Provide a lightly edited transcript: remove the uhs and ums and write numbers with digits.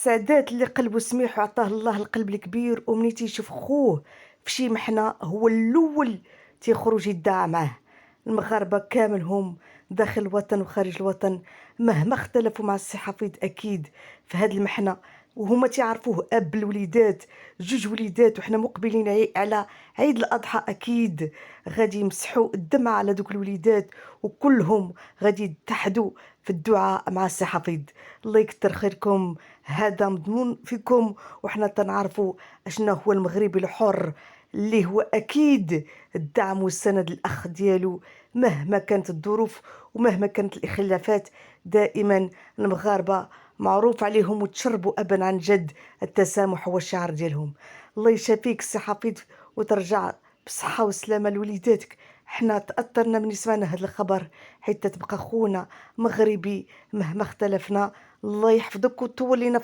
سعدات اللي قلبه سميح وعطاه الله القلب الكبير، ومني تيشوف خوه في شي محنة هو الاول تيخرج يدعى معاه. المغاربة كامل هم داخل الوطن وخارج الوطن، مهما اختلفوا مع السي حفيظ اكيد في هاد المحنة، وهما تيعرفوه اب الوليدات، جوج وليدات، وحنا مقبلين على عيد الاضحى اكيد غادي يمسحوا الدمعة على دوك الوليدات، وكلهم غادي يتحدوا في الدعاء مع السي حفيظ. الله يكتر خيركم، هذا مضمون فيكم، وحنا تنعرفوا اشنا هو المغربي الحر اللي هو اكيد الدعم والسند الاخ ديالو مهما كانت الظروف ومهما كانت الخلافات. دائما المغاربه معروف عليهم وتشربوا ابا عن جد التسامح هو الشعار ديالهم. الله يشافيك السي حفيظ وترجع بصحه وسلامه لوليداتك. حنا تاثرنا من سمعنا هذا الخبر، حيت تبقى خونا مغربي مهما اختلفنا. الله يحفظك وتولينا